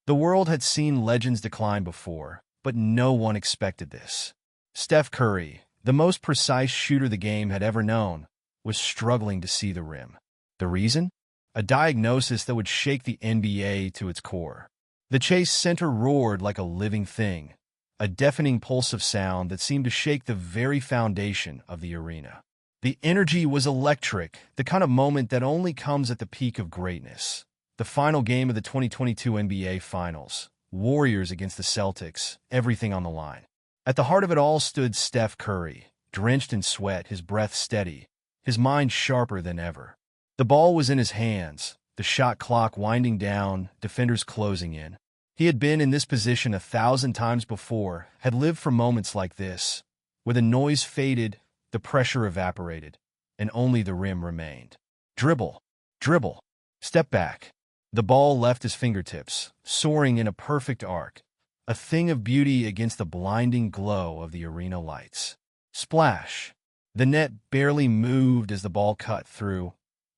The world had seen legends decline before, but no one expected this. Steph Curry, the most precise shooter the game had ever known, was struggling to see the rim. The reason? A diagnosis that would shake the NBA to its core. The Chase Center roared like a living thing, a deafening pulse of sound that seemed to shake the very foundation of the arena. The energy was electric, the kind of moment that only comes at the peak of greatness. The final game of the 2022 NBA Finals, Warriors against the Celtics, everything on the line. At the heart of it all stood Steph Curry, drenched in sweat, his breath steady, his mind sharper than ever. The ball was in his hands, the shot clock winding down, defenders closing in. He had been in this position 1,000 times before, had lived for moments like this, where the noise faded, the pressure evaporated, and only the rim remained. Dribble, dribble, step back. The ball left his fingertips, soaring in a perfect arc, a thing of beauty against the blinding glow of the arena lights. Splash. The net barely moved as the ball cut through.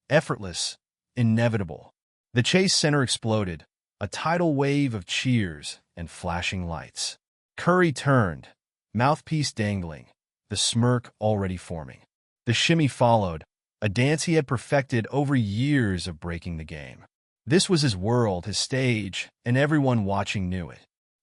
Effortless, inevitable. The Chase Center exploded, a tidal wave of cheers and flashing lights. Curry turned, mouthpiece dangling, the smirk already forming. The shimmy followed, a dance he had perfected over years of breaking the game. This was his world, his stage, and everyone watching knew it.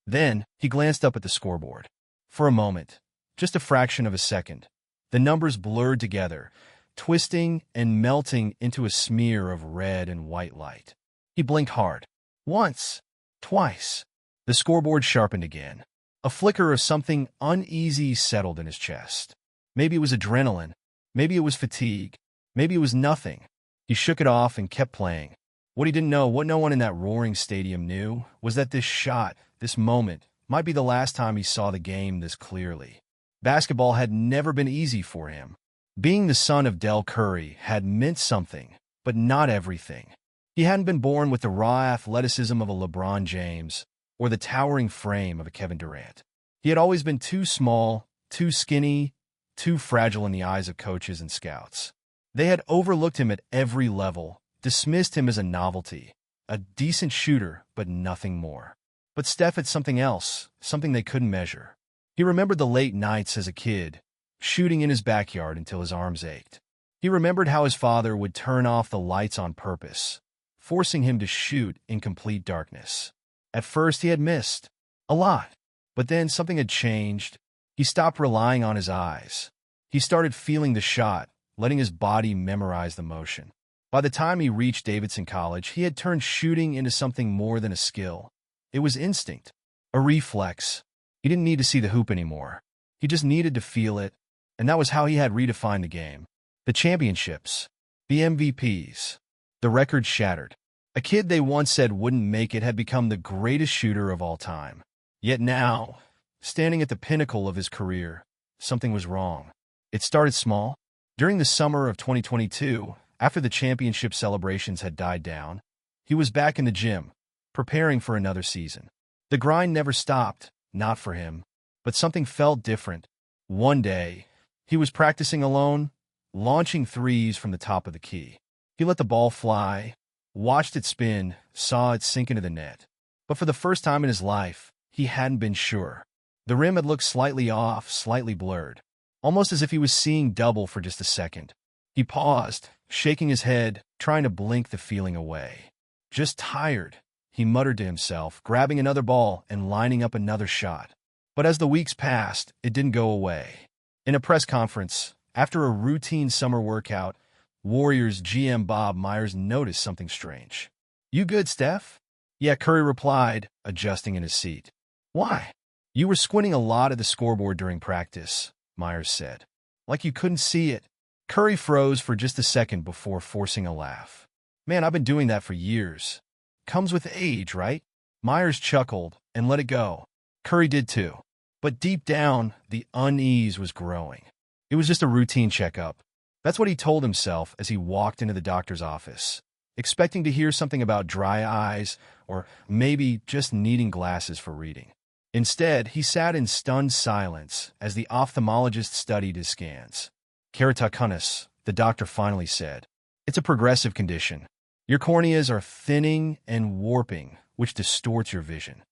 Then, he glanced up at the scoreboard. For a moment, just a fraction of a second, the numbers blurred together, twisting and melting into a smear of red and white light. He blinked hard. Once, twice. The scoreboard sharpened again. A flicker of something uneasy settled in his chest. Maybe it was adrenaline. Maybe it was fatigue. Maybe it was nothing. He shook it off and kept playing. What he didn't know, what no one in that roaring stadium knew, was that this shot, this moment, might be the last time he saw the game this clearly. Basketball had never been easy for him. Being the son of Del Curry had meant something, but not everything. He hadn't been born with the raw athleticism of a LeBron James or the towering frame of a Kevin Durant. He had always been too small, too skinny, too fragile in the eyes of coaches and scouts. They had overlooked him at every level, dismissed him as a novelty, a decent shooter, but nothing more. But Steph had something else, something they couldn't measure. He remembered the late nights as a kid, shooting in his backyard until his arms ached. He remembered how his father would turn off the lights on purpose, forcing him to shoot in complete darkness. At first, he had missed. A lot. But then something had changed. He stopped relying on his eyes. He started feeling the shot, letting his body memorize the motion. By the time he reached Davidson College, he had turned shooting into something more than a skill. It was instinct, a reflex. He didn't need to see the hoop anymore. He just needed to feel it, and that was how he had redefined the game. The championships, the MVPs, the records shattered. A kid they once said wouldn't make it had become the greatest shooter of all time. Yet now, standing at the pinnacle of his career, something was wrong. It started small. During the summer of 2022, after the championship celebrations had died down, he was back in the gym, preparing for another season. The grind never stopped, not for him, but something felt different. One day, he was practicing alone, launching threes from the top of the key. He let the ball fly, watched it spin, saw it sink into the net. But for the first time in his life, he hadn't been sure. The rim had looked slightly off, slightly blurred, almost as if he was seeing double for just a second. He paused, shaking his head, trying to blink the feeling away. Just tired, he muttered to himself, grabbing another ball and lining up another shot. But as the weeks passed, it didn't go away. In a press conference, after a routine summer workout, Warriors GM Bob Myers noticed something strange. "You good, Steph?" "Yeah," Curry replied, adjusting in his seat. "Why?" "You were squinting a lot at the scoreboard during practice," Myers said. "Like you couldn't see it." Curry froze for just a second before forcing a laugh. "Man, I've been doing that for years. Comes with age, right?" Myers chuckled and let it go. Curry did too. But deep down, the unease was growing. It was just a routine checkup. That's what he told himself as he walked into the doctor's office, expecting to hear something about dry eyes or maybe just needing glasses for reading. Instead, he sat in stunned silence as the ophthalmologist studied his scans. "Keratoconus," the doctor finally said. "It's a progressive condition. Your corneas are thinning and warping, which distorts your vision.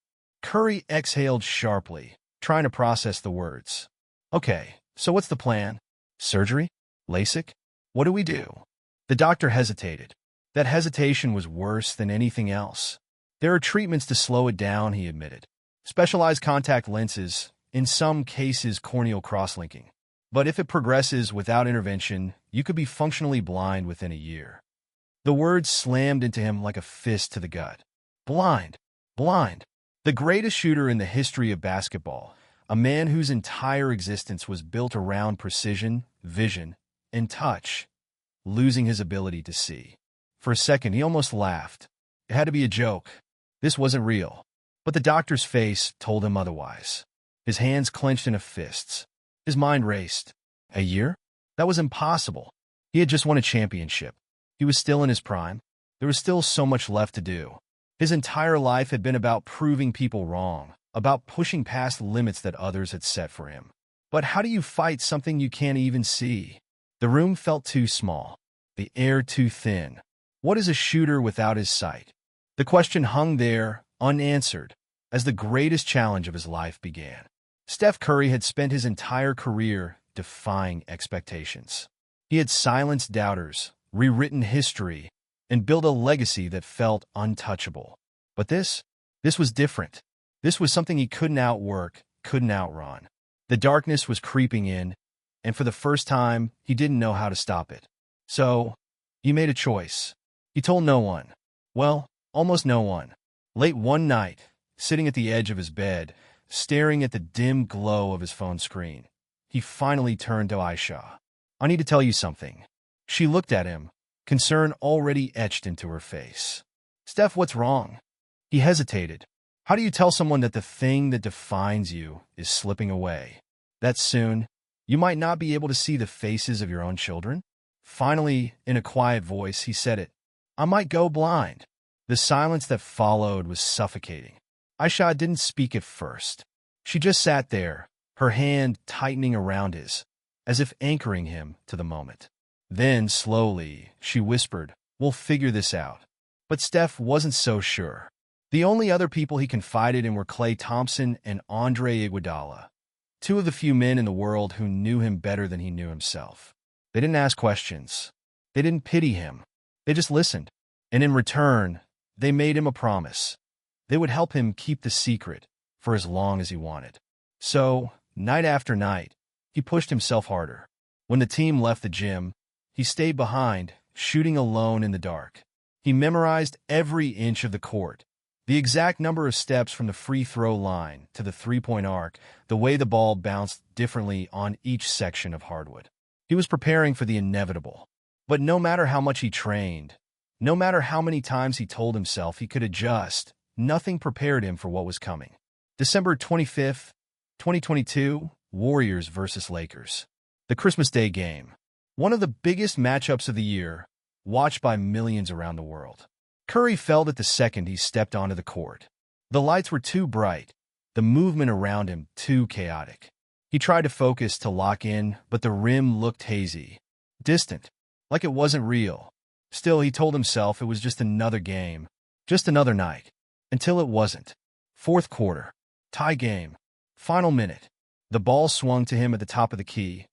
Curry exhaled sharply, trying to process the words. Okay, so what's the plan? Surgery? LASIK? What do we do? The doctor hesitated. That hesitation was worse than anything else. There are treatments to slow it down, he admitted. Specialized contact lenses, in some cases corneal cross-linking. But if it progresses without intervention, you could be functionally blind within a year. The words slammed into him like a fist to the gut. Blind. Blind. The greatest shooter in the history of basketball, a man whose entire existence was built around precision, vision, and touch, losing his ability to see. For a second, he almost laughed. It had to be a joke. This wasn't real. But the doctor's face told him otherwise. His hands clenched into fists. His mind raced. A year? That was impossible. He had just won a championship. He was still in his prime. There was still so much left to do. His entire life had been about proving people wrong, about pushing past limits that others had set for him. But how do you fight something you can't even see? The room felt too small, the air too thin. What is a shooter without his sight? The question hung there, unanswered, as the greatest challenge of his life began. Steph Curry had spent his entire career defying expectations. He had silenced doubters, rewritten history, and built a legacy that felt untouchable. But this was different. This was something he couldn't outwork, couldn't outrun. The darkness was creeping in, and for the first time, he didn't know how to stop it. So, he made a choice. He told no one. Well, almost no one. Late one night, sitting at the edge of his bed, staring at the dim glow of his phone screen, he finally turned to Aisha. I need to tell you something. She looked at him, concern already etched into her face. Steph, what's wrong? He hesitated. How do you tell someone that the thing that defines you is slipping away? That soon, you might not be able to see the faces of your own children? Finally, in a quiet voice, he said it. I might go blind. The silence that followed was suffocating. Aisha didn't speak at first. She just sat there, her hand tightening around his, as if anchoring him to the moment. Then, slowly, she whispered, We'll figure this out. But Steph wasn't so sure. The only other people he confided in were Klay Thompson and Andre Iguodala, two of the few men in the world who knew him better than he knew himself. They didn't ask questions. They didn't pity him. They just listened. And in return, they made him a promise. They would help him keep the secret for as long as he wanted. So, night after night, he pushed himself harder. When the team left the gym, he stayed behind, shooting alone in the dark. He memorized every inch of the court, the exact number of steps from the free throw line to the three-point arc, the way the ball bounced differently on each section of hardwood. He was preparing for the inevitable. But no matter how much he trained, no matter how many times he told himself he could adjust, nothing prepared him for what was coming. December 25th, 2022, Warriors versus Lakers. The Christmas Day game. One of the biggest matchups of the year, watched by millions around the world. Curry felt it the second he stepped onto the court. The lights were too bright, the movement around him too chaotic. He tried to focus to lock in, but the rim looked hazy, distant, like it wasn't real. Still, he told himself it was just another game, just another night. Until it wasn't. Fourth quarter. Tie game. Final minute. The ball swung to him at the top of the key.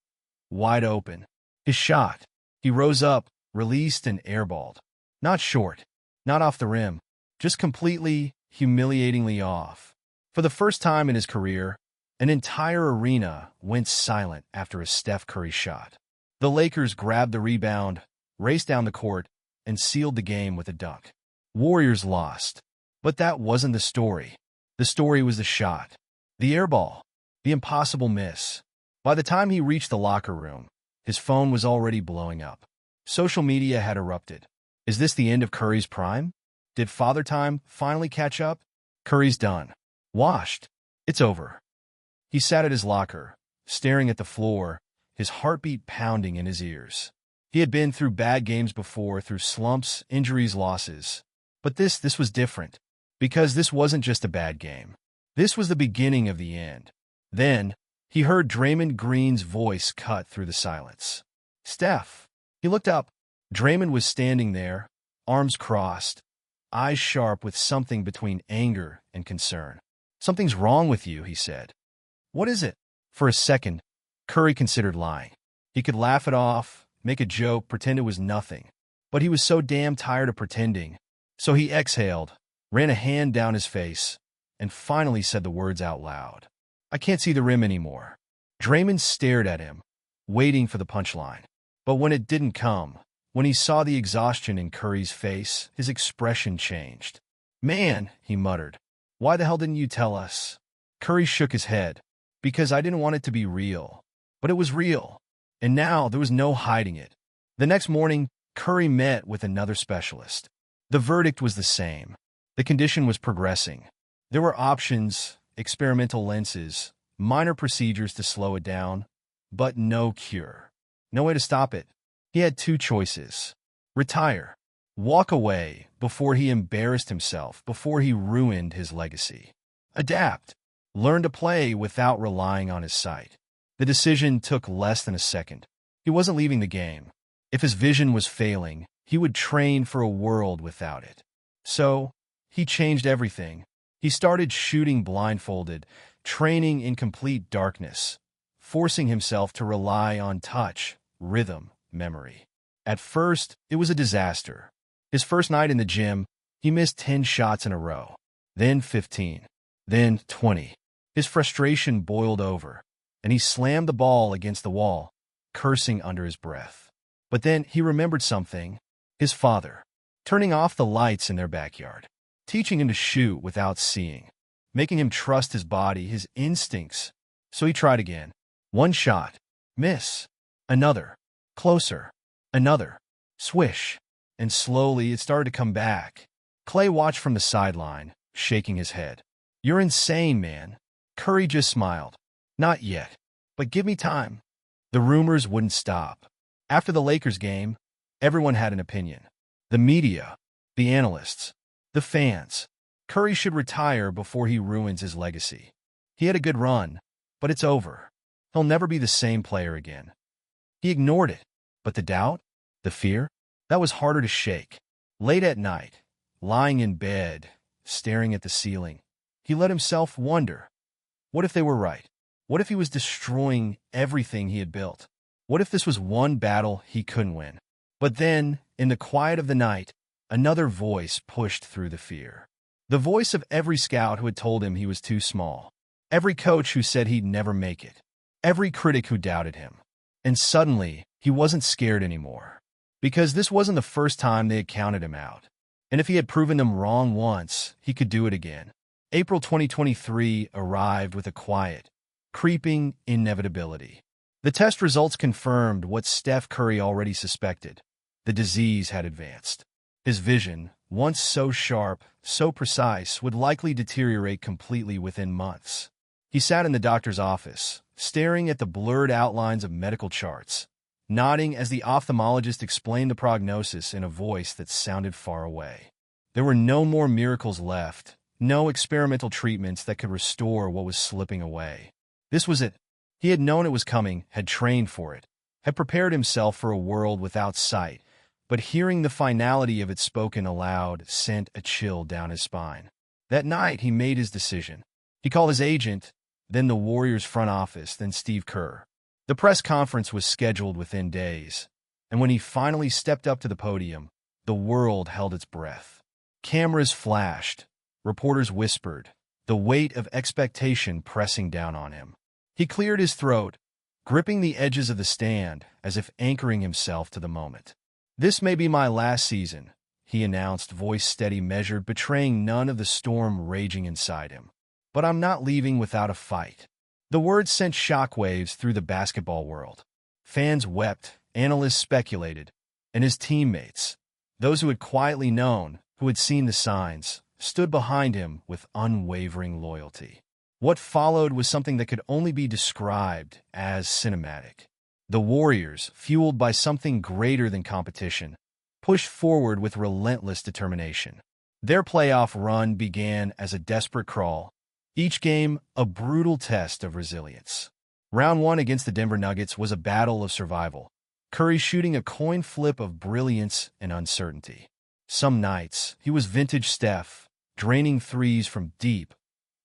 Wide open. His shot. He rose up, released and airballed. Not short. Not off the rim. Just completely, humiliatingly off. For the first time in his career, an entire arena went silent after a Steph Curry shot. The Lakers grabbed the rebound, raced down the court, and sealed the game with a dunk. Warriors lost. But that wasn't the story. The story was the shot. The airball. The impossible miss. By the time he reached the locker room, his phone was already blowing up. Social media had erupted. Is this the end of Curry's prime? Did Father Time finally catch up? Curry's done. Washed. It's over. He sat at his locker, staring at the floor, his heartbeat pounding in his ears. He had been through bad games before, through slumps, injuries, losses. But this was different. Because this wasn't just a bad game. This was the beginning of the end. Then, he heard Draymond Green's voice cut through the silence. Steph. He looked up. Draymond was standing there, arms crossed, eyes sharp with something between anger and concern. "Something's wrong with you," he said. "What is it?" For a second, Curry considered lying. He could laugh it off, make a joke, pretend it was nothing. But he was so damn tired of pretending. So he exhaled, ran a hand down his face, and finally said the words out loud. "I can't see the rim anymore." Draymond stared at him, waiting for the punchline. But when it didn't come, when he saw the exhaustion in Curry's face, his expression changed. "Man," he muttered, "why the hell didn't you tell us?" Curry shook his head. "Because I didn't want it to be real." But it was real. And now there was no hiding it. The next morning, Curry met with another specialist. The verdict was the same. The condition was progressing. There were options, experimental lenses, minor procedures to slow it down, but no cure. No way to stop it. He had two choices. Retire. Walk away before he embarrassed himself, before he ruined his legacy. Adapt. Learn to play without relying on his sight. The decision took less than a second. He wasn't leaving the game. If his vision was failing, he would train for a world without it. So, he changed everything. He started shooting blindfolded, training in complete darkness, forcing himself to rely on touch, rhythm, memory. At first, it was a disaster. His first night in the gym, he missed 10 shots in a row, then 15, then 20. His frustration boiled over, and he slammed the ball against the wall, cursing under his breath. But then he remembered something. His father, turning off the lights in their backyard, teaching him to shoot without seeing, making him trust his body, his instincts. So he tried again. One shot. Miss. Another. Closer. Another. Swish. And slowly it started to come back. Clay watched from the sideline, shaking his head. "You're insane, man." Curry just smiled. "Not yet. But give me time." The rumors wouldn't stop. After the Lakers game, everyone had an opinion. The media, the analysts, the fans. Curry should retire before he ruins his legacy. He had a good run, but it's over. He'll never be the same player again. He ignored it, but the doubt, the fear, that was harder to shake. Late at night, lying in bed, staring at the ceiling, he let himself wonder, what if they were right? What if he was destroying everything he had built? What if this was one battle he couldn't win? But then, in the quiet of the night, another voice pushed through the fear. The voice of every scout who had told him he was too small. Every coach who said he'd never make it. Every critic who doubted him. And suddenly, he wasn't scared anymore. Because this wasn't the first time they had counted him out. And if he had proven them wrong once, he could do it again. April 2023 arrived with a quiet, creeping inevitability. The test results confirmed what Steph Curry already suspected. The disease had advanced. His vision, once so sharp, so precise, would likely deteriorate completely within months. He sat in the doctor's office, staring at the blurred outlines of medical charts, nodding as the ophthalmologist explained the prognosis in a voice that sounded far away. There were no more miracles left, no experimental treatments that could restore what was slipping away. This was it. He had known it was coming, had trained for it, had prepared himself for a world without sight, but hearing the finality of it spoken aloud sent a chill down his spine. That night, he made his decision. He called his agent, then the Warriors' front office, then Steve Kerr. The press conference was scheduled within days, and when he finally stepped up to the podium, the world held its breath. Cameras flashed, reporters whispered, the weight of expectation pressing down on him. He cleared his throat, gripping the edges of the stand as if anchoring himself to the moment. "This may be my last season," he announced, voice steady, measured, betraying none of the storm raging inside him. "But I'm not leaving without a fight." The words sent shockwaves through the basketball world. Fans wept, analysts speculated, and his teammates, those who had quietly known, who had seen the signs, stood behind him with unwavering loyalty. What followed was something that could only be described as cinematic. The Warriors, fueled by something greater than competition, pushed forward with relentless determination. Their playoff run began as a desperate crawl, each game a brutal test of resilience. Round 1 against the Denver Nuggets was a battle of survival, Curry shooting a coin flip of brilliance and uncertainty. Some nights, he was vintage Steph, draining threes from deep,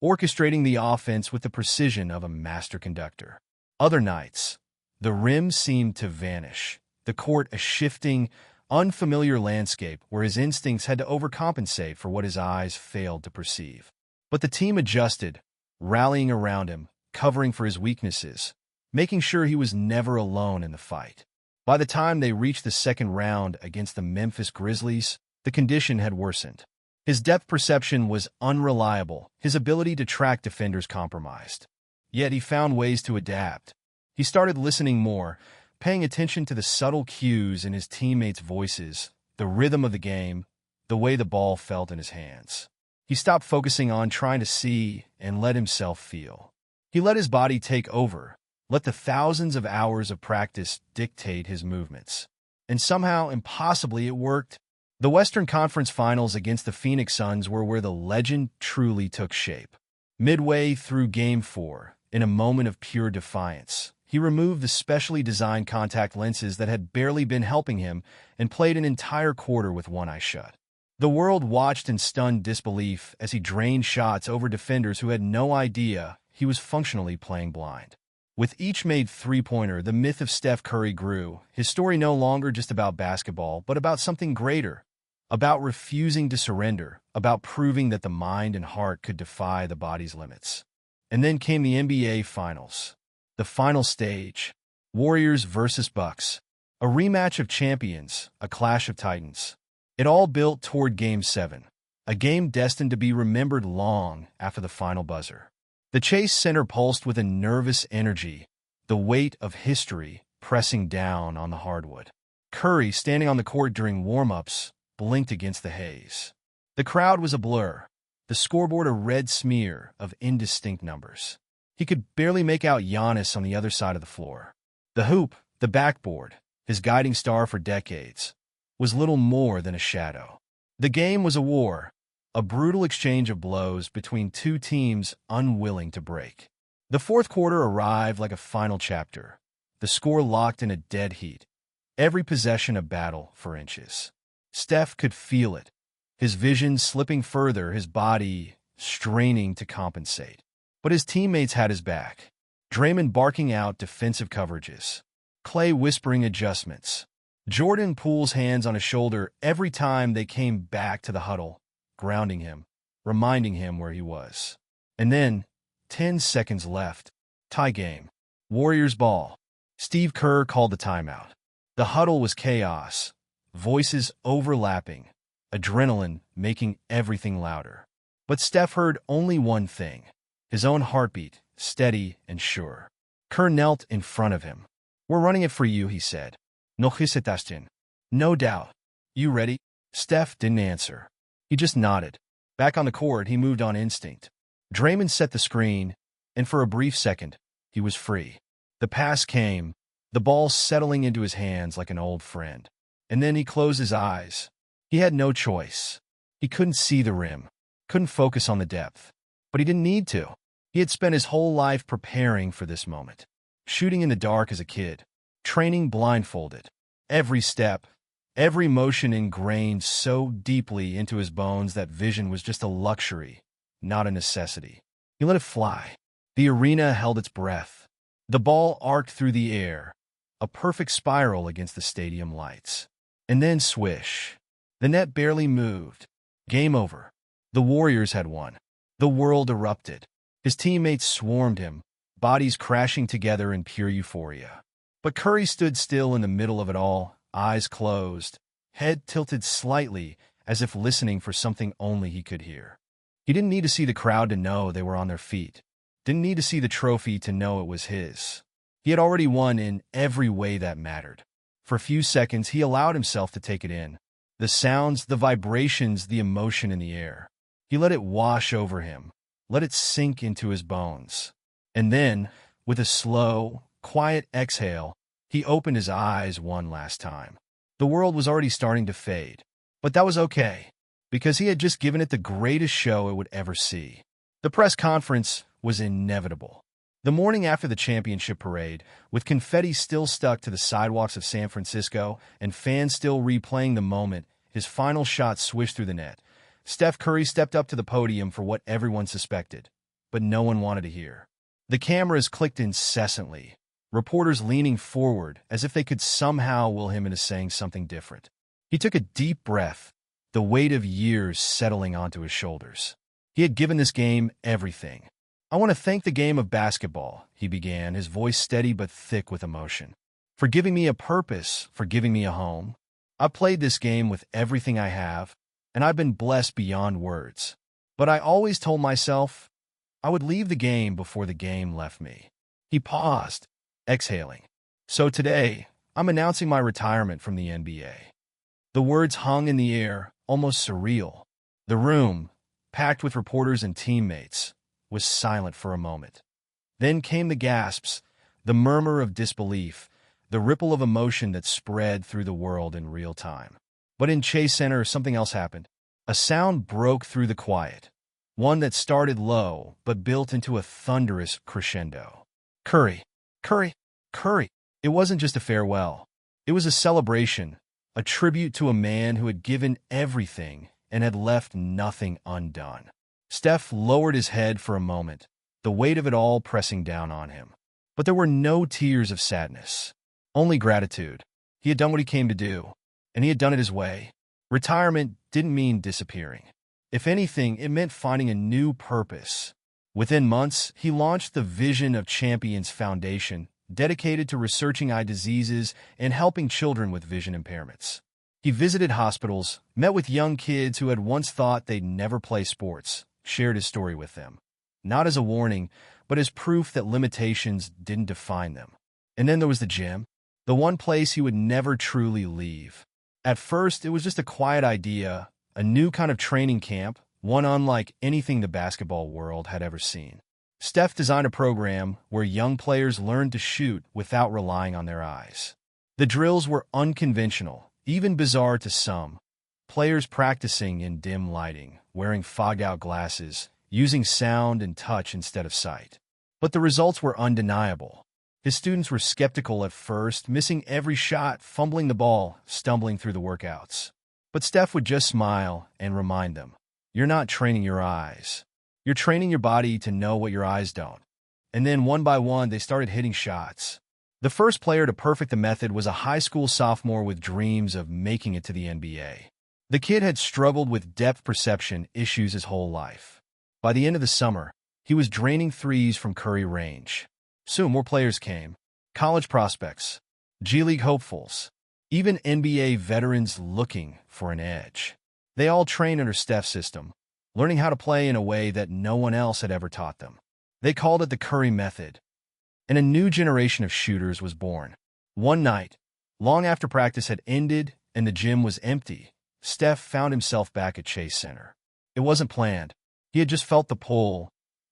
orchestrating the offense with the precision of a master conductor. Other nights, the rim seemed to vanish, the court a shifting, unfamiliar landscape where his instincts had to overcompensate for what his eyes failed to perceive. But the team adjusted, rallying around him, covering for his weaknesses, making sure he was never alone in the fight. By the time they reached the second round against the Memphis Grizzlies, the condition had worsened. His depth perception was unreliable, his ability to track defenders compromised. Yet he found ways to adapt. He started listening more, paying attention to the subtle cues in his teammates' voices, the rhythm of the game, the way the ball felt in his hands. He stopped focusing on trying to see and let himself feel. He let his body take over, let the thousands of hours of practice dictate his movements. And somehow, impossibly, it worked. The Western Conference Finals against the Phoenix Suns were where the legend truly took shape. Midway through Game 4, in a moment of pure defiance, he removed the specially designed contact lenses that had barely been helping him and played an entire quarter with one eye shut. The world watched in stunned disbelief as he drained shots over defenders who had no idea he was functionally playing blind. With each made three-pointer, the myth of Steph Curry grew, his story no longer just about basketball, but about something greater, about refusing to surrender, about proving that the mind and heart could defy the body's limits. And then came the NBA Finals. The final stage, Warriors versus Bucks, a rematch of champions, a clash of titans. It all built toward Game 7, a game destined to be remembered long after the final buzzer. The Chase Center pulsed with a nervous energy, the weight of history pressing down on the hardwood. Curry, standing on the court during warm-ups, blinked against the haze. The crowd was a blur, the scoreboard a red smear of indistinct numbers. He could barely make out Giannis on the other side of the floor. The hoop, the backboard, his guiding star for decades, was little more than a shadow. The game was a war, a brutal exchange of blows between two teams unwilling to break. The fourth quarter arrived like a final chapter, the score locked in a dead heat, every possession a battle for inches. Steph could feel it, his vision slipping further, his body straining to compensate. But his teammates had his back. Draymond barking out defensive coverages, Klay whispering adjustments, Jordan Poole's hands on his shoulder every time they came back to the huddle, grounding him, reminding him where he was. And then, 10 seconds left, tie game, Warriors ball. Steve Kerr called the timeout. The huddle was chaos, voices overlapping, adrenaline making everything louder. But Steph heard only one thing, his own heartbeat, steady and sure. Kerr knelt in front of him. "We're running it for you," he said. "No hesitation." "No doubt." "You ready?" Steph didn't answer. He just nodded. Back on the court, he moved on instinct. Draymond set the screen, and for a brief second, he was free. The pass came, the ball settling into his hands like an old friend. And then he closed his eyes. He had no choice. He couldn't see the rim, couldn't focus on the depth. But he didn't need to. He had spent his whole life preparing for this moment. Shooting in the dark as a kid, training blindfolded. Every step, every motion ingrained so deeply into his bones that vision was just a luxury, not a necessity. He let it fly. The arena held its breath. The ball arced through the air, a perfect spiral against the stadium lights. And then swish. The net barely moved. Game over. The Warriors had won. The world erupted. His teammates swarmed him, bodies crashing together in pure euphoria. But Curry stood still in the middle of it all, eyes closed, head tilted slightly as if listening for something only he could hear. He didn't need to see the crowd to know they were on their feet. Didn't need to see the trophy to know it was his. He had already won in every way that mattered. For a few seconds, he allowed himself to take it in. The sounds, the vibrations, the emotion in the air. He let it wash over him, let it sink into his bones. And then, with a slow, quiet exhale, he opened his eyes one last time. The world was already starting to fade. But that was okay, because he had just given it the greatest show it would ever see. The press conference was inevitable. The morning after the championship parade, with confetti still stuck to the sidewalks of San Francisco and fans still replaying the moment his final shot swished through the net. Steph Curry stepped up to the podium for what everyone suspected, but no one wanted to hear. The cameras clicked incessantly, reporters leaning forward as if they could somehow will him into saying something different. He took a deep breath, the weight of years settling onto his shoulders. He had given this game everything. "I want to thank the game of basketball," he began, his voice steady but thick with emotion, "for giving me a purpose, for giving me a home. I played this game with everything I have, and I've been blessed beyond words. But I always told myself I would leave the game before the game left me." He paused, exhaling. "So today, I'm announcing my retirement from the NBA." The words hung in the air, almost surreal. The room, packed with reporters and teammates, was silent for a moment. Then came the gasps, the murmur of disbelief, the ripple of emotion that spread through the world in real time. But in Chase Center, something else happened. A sound broke through the quiet, one that started low but built into a thunderous crescendo. "Curry, Curry, Curry." It wasn't just a farewell. It was a celebration, a tribute to a man who had given everything and had left nothing undone. Steph lowered his head for a moment, the weight of it all pressing down on him. But there were no tears of sadness, only gratitude. He had done what he came to do, and he had done it his way. Retirement didn't mean disappearing. If anything, it meant finding a new purpose. Within months, he launched the Vision of Champions Foundation, dedicated to researching eye diseases and helping children with vision impairments. He visited hospitals, met with young kids who had once thought they'd never play sports, shared his story with them, not as a warning, but as proof that limitations didn't define them. And then there was the gym, the one place he would never truly leave. At first, it was just a quiet idea, a new kind of training camp, one unlike anything the basketball world had ever seen. Steph designed a program where young players learned to shoot without relying on their eyes. The drills were unconventional, even bizarre to some. Players practicing in dim lighting, wearing fogged-out glasses, using sound and touch instead of sight. But the results were undeniable. His students were skeptical at first, missing every shot, fumbling the ball, stumbling through the workouts. But Steph would just smile and remind them, "You're not training your eyes. You're training your body to know what your eyes don't." And then one by one, they started hitting shots. The first player to perfect the method was a high school sophomore with dreams of making it to the NBA. The kid had struggled with depth perception issues his whole life. By the end of the summer, he was draining threes from Curry range. Soon more players came. College prospects, G League hopefuls, even NBA veterans looking for an edge. They all trained under Steph's system, learning how to play in a way that no one else had ever taught them. They called it the Curry method. And a new generation of shooters was born. One night, long after practice had ended and the gym was empty, Steph found himself back at Chase Center. It wasn't planned. He had just felt the pull,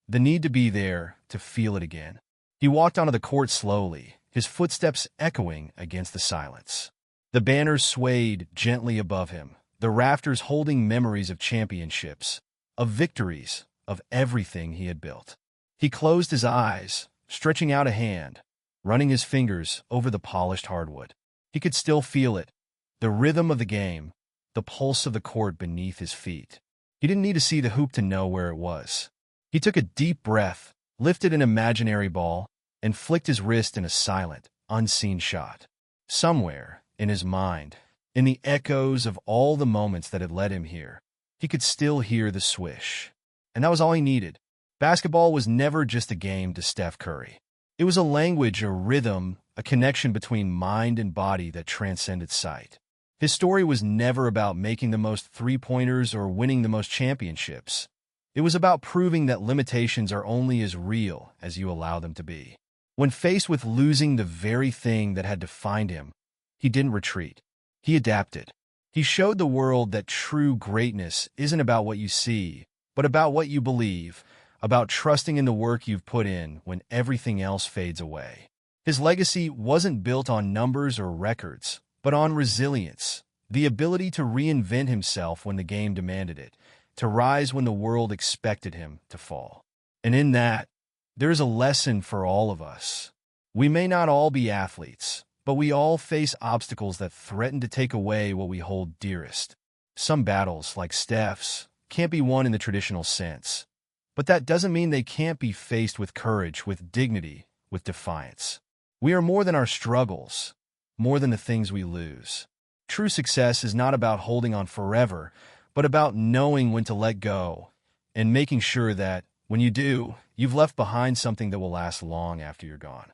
the need to be there, to feel it again. He walked onto the court slowly, his footsteps echoing against the silence. The banners swayed gently above him, the rafters holding memories of championships, of victories, of everything he had built. He closed his eyes, stretching out a hand, running his fingers over the polished hardwood. He could still feel it, the rhythm of the game, the pulse of the court beneath his feet. He didn't need to see the hoop to know where it was. He took a deep breath, lifted an imaginary ball, and flicked his wrist in a silent, unseen shot. Somewhere, in his mind, in the echoes of all the moments that had led him here, he could still hear the swish. And that was all he needed. Basketball was never just a game to Steph Curry. It was a language, a rhythm, a connection between mind and body that transcended sight. His story was never about making the most three-pointers or winning the most championships. It was about proving that limitations are only as real as you allow them to be. When faced with losing the very thing that had defined him, he didn't retreat. He adapted. He showed the world that true greatness isn't about what you see, but about what you believe, about trusting in the work you've put in when everything else fades away. His legacy wasn't built on numbers or records, but on resilience, the ability to reinvent himself when the game demanded it, to rise when the world expected him to fall. And in that, there is a lesson for all of us. We may not all be athletes, but we all face obstacles that threaten to take away what we hold dearest. Some battles, like Steph's, can't be won in the traditional sense. But that doesn't mean they can't be faced with courage, with dignity, with defiance. We are more than our struggles, more than the things we lose. True success is not about holding on forever, but about knowing when to let go and making sure that, when you do, you've left behind something that will last long after you're gone.